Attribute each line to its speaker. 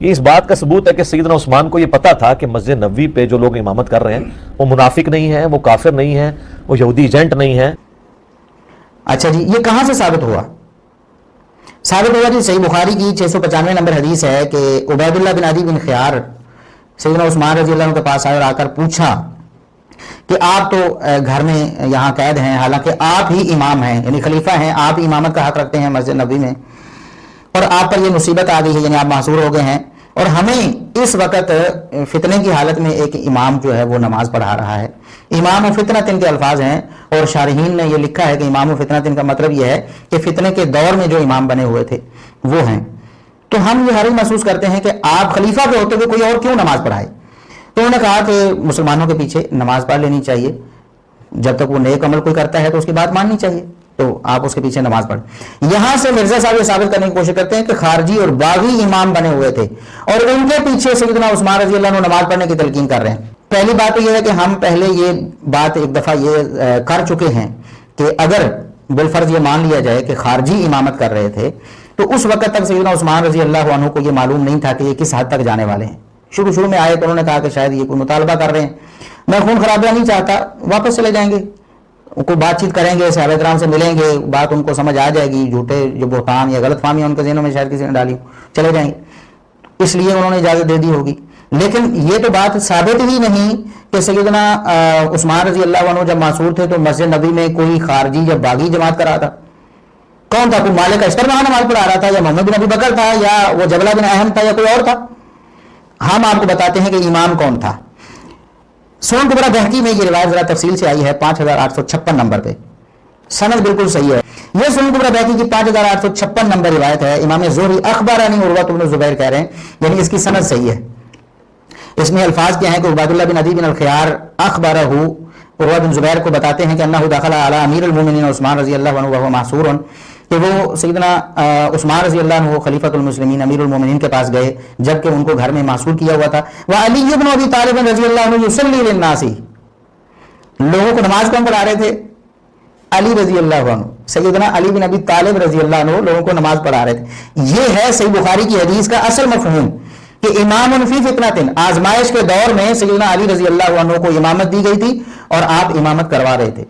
Speaker 1: یہ اس بات کا ثبوت ہے کہ سیدنا عثمان کو یہ پتا تھا کہ مسجد نبوی پہ جو لوگ امامت کر رہے ہیں وہ منافق نہیں ہیں، وہ کافر نہیں ہیں، وہ یہودی ایجنٹ نہیں ہیں۔
Speaker 2: اچھا جی، یہ کہاں سے ثابت ہوا؟ ثابت ہوا جی صحیح بخاری کی 695 نمبر حدیث ہے کہ عبید اللہ بن عدی بن خیار سیدنا عثمان رضی اللہ عنہ کے پاس آئے اور آ کر پوچھا کہ آپ تو گھر میں یہاں قید ہیں، حالانکہ آپ ہی امام ہیں، یعنی خلیفہ ہیں، آپ ہی امامت کا حق رکھتے ہیں مسجد نبوی میں، اور آپ پر یہ مصیبت آ گئی ہے، یعنی آپ معذور ہو گئے ہیں، اور ہمیں اس وقت فتنے کی حالت میں ایک امام جو ہے وہ نماز پڑھا رہا ہے۔ امام و فتنتن کے الفاظ ہیں، اور شارحین نے یہ لکھا ہے کہ امام و فتنتن کا مطلب یہ ہے کہ فتنے کے دور میں جو امام بنے ہوئے تھے وہ ہیں۔ تو ہم یہ حرج محسوس کرتے ہیں کہ آپ خلیفہ کے ہوتے ہوئے کوئی اور کیوں نماز پڑھائے؟ تو انہوں نے کہا کہ مسلمانوں کے پیچھے نماز پڑھ لینی چاہیے، جب تک وہ نیک عمل کوئی کرتا ہے تو اس کی بات ماننی چاہیے، تو آپ اس کے پیچھے نماز پڑھیں۔ یہاں سے مرزا صاحب یہ ثابت کرنے کی کوشش کرتے ہیں کہ خارجی اور باغی امام بنے ہوئے تھے اور ان کے پیچھے سیدنا عثمان رضی اللہ عنہ نماز پڑھنے کی تلقین کر رہے ہیں۔ پہلی بات تو یہ ہے کہ ہم پہلے یہ بات ایک دفعہ یہ کر چکے ہیں کہ اگر بالفرض یہ مان لیا جائے کہ خارجی امامت کر رہے تھے تو اس وقت تک سیدنا عثمان رضی اللہ عنہ کو یہ معلوم نہیں تھا کہ یہ کس حد تک جانے والے ہیں۔ شروع میں آئے تو انہوں نے کہا کہ شاید یہ کوئی مطالبہ کر رہے ہیں، میں خون خرابیاں نہیں چاہتا، واپس چلے جائیں گے، کوئی بات چیت کریں گے، صحابہ کرام سے ملیں گے، بات ان کو سمجھ آ جائے گی، جھوٹے جو بہتان یا غلط فہمیاں ان کے ذہنوں میں شاید کسی نے ڈالی، چلے جائیں گے، اس لیے انہوں نے اجازت دے دی ہوگی۔ لیکن یہ تو بات ثابت ہی نہیں کہ سیدنا عثمان رضی اللہ عنہ جب معصور تھے تو مسجد نبی میں کوئی خارجی یا باغی جماعت کرا تھا۔ کون تھا؟ کوئی مالک اشتر وہاں نماز پڑھا رہا تھا، یا محمد بن ابی بکر تھا، یا وہ جبلہ بن احم تھا، یا کوئی اور تھا؟ ہم آپ کو بتاتے ہیں کہ امام کون تھا۔ سنن کبری بہقی میں یہ روایت ذرا تفصیل سے آئی ہے 5856 نمبر پہ، سند بالکل صحیح ہے۔ یہ سنن کبری بہقی کی 5856 نمبر روایت ہے، امام زہری اخبرانی عروہ بن زبیر کہہ رہے ہیں، یعنی اس کی سند صحیح ہے۔ اس میں الفاظ کیا ہیں کہ عبید اللہ بن عدی بن الخیار اخبرہ عروہ بن زبیر کو بتاتے ہیں کہ انہ دخل علی امیر المومنین عثمان رضی اللہ عنہ وهو معصور، کہ وہ سیدنا عثمان رضی اللہ عنہ خلیفۃ المسلمین امیر المومنین کے پاس گئے جبکہ ان کو گھر میں معصور کیا ہوا تھا۔ وعلی بن ابی طالب رضی اللہ عنہ یصلی للناس، لوگوں کو نماز کون پڑھا رہے تھے؟ علی رضی اللہ عنہ، سیدنا علی بن ابی طالب رضی اللہ عنہ لوگوں کو نماز پڑھا رہے تھے۔ یہ ہے صحیح بخاری کی حدیث کا اصل مفہوم کہ امام فی فتنۃ، آزمائش کے دور میں سیدنا علی رضی اللہ عنہ کو امامت دی گئی تھی اور آپ امامت کروا رہے تھے۔